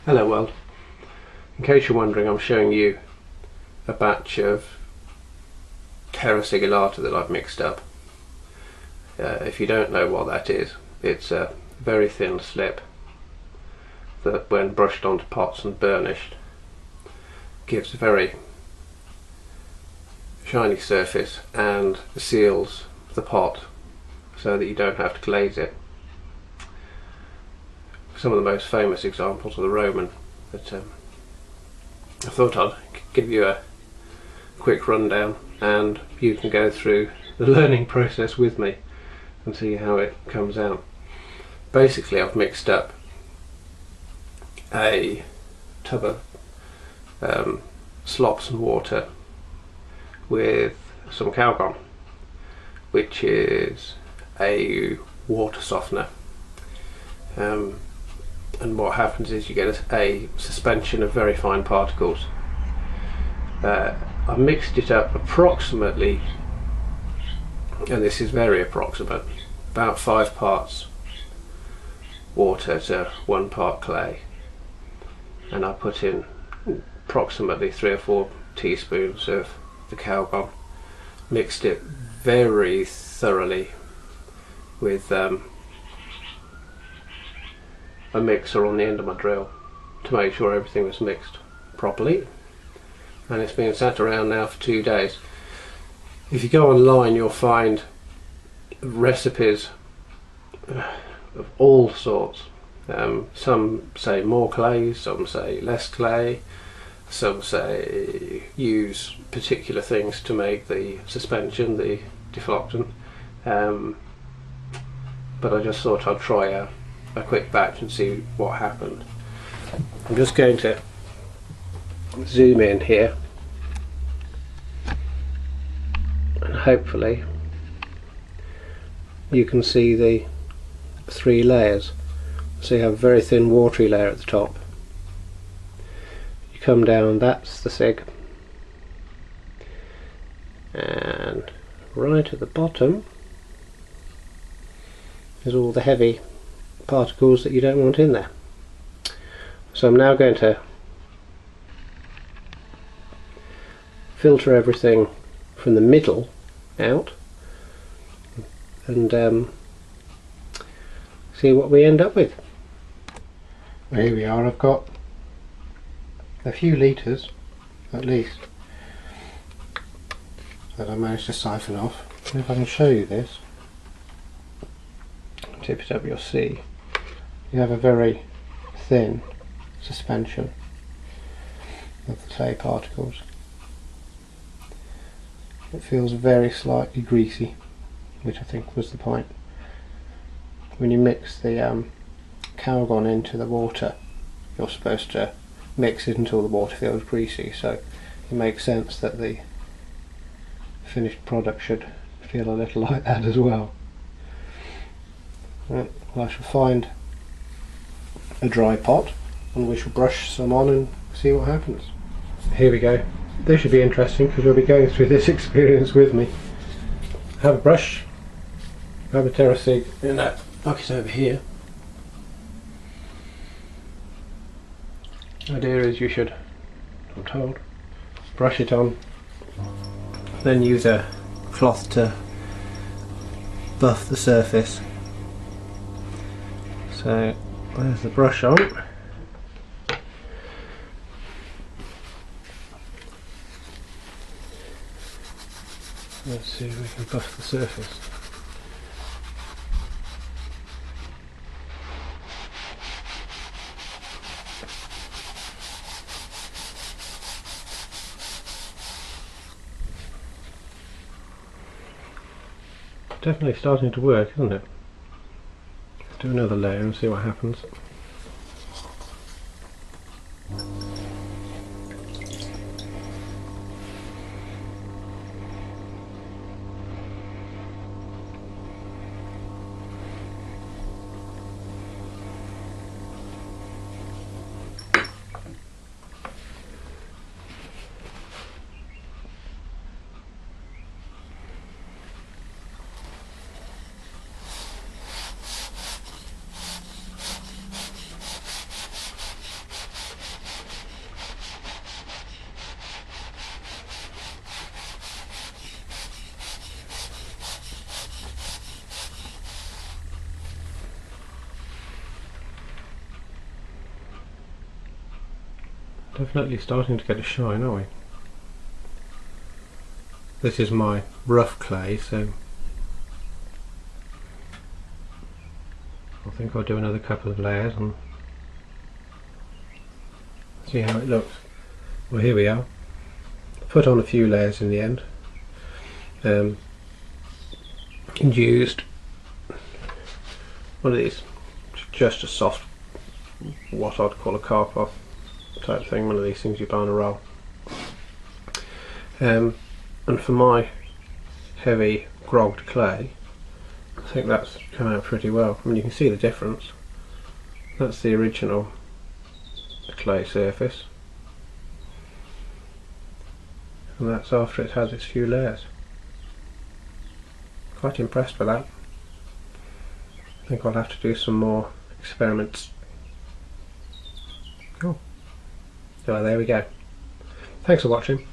Hello world. In case you're wondering, I'm showing you a batch of Terra Sigillata that I've mixed up. If you don't know what that is, it's a very thin slip that when brushed onto pots and burnished gives a very shiny surface and seals the pot so that you don't have to glaze it. Some of the most famous examples are the Roman, but I thought I'd give you a quick rundown and you can go through the learning process with me and see how it comes out. Basically, I've mixed up a tub of slops and water with some calgon, which is a water softener. And what happens is you get a suspension of very fine particles. I mixed it up approximately, and this is very approximate, about 5 parts water to 1 part clay, and I put in approximately 3 or 4 teaspoons of the calgon, mixed it very thoroughly with a mixer on the end of my drill to make sure everything was mixed properly, and it's been sat around now for 2 days. If you go online, you'll find recipes of all sorts. Some say more clay, some say less clay, some say use particular things to make the suspension, the defloctant, but I just thought I'd try a quick batch and see what happened. I'm just going to zoom in here and hopefully you can see the 3 layers. So you have a very thin watery layer at the top. You come down, that's the sig, and right at the bottom is all the heavy particles that you don't want in there. So I'm now going to filter everything from the middle out and see what we end up with. Well, here we are. I've got a few litres at least that I managed to siphon off. And if I can show you this, tip it up, you'll see you have a very thin suspension of the clay particles. It feels very slightly greasy, which I think was the point. When you mix the calgon into the water, you're supposed to mix it until the water feels greasy, so it makes sense that the finished product should feel a little like that as well. Right, well, I shall find a dry pot and we shall brush some on and see what happens. Here we go. This should be interesting because we'll be going through this experience with me. Have a brush, have a Terra Sig in that bucket over here. The idea is you should, I'm told, brush it on, then use a cloth to buff the surface. So there's the brush on. Let's see if we can buff the surface. Definitely starting to work, isn't it? Let's do another layer and see what happens. Definitely starting to get a shine, aren't we? This is my rough clay, so I think I'll do another couple of layers and see how it looks. Well, here we are. Put on a few layers in the end. And used one of these, just a soft, what I'd call a car cloth type thing, one of these things you buy on a roll. And for my heavy grogged clay, I think that's come out pretty well. I mean, you can see the difference. That's the original clay surface, and that's after it's had its few layers. Quite impressed with that. I think I'll have to do some more experiments. Cool. So there we go. Thanks for watching.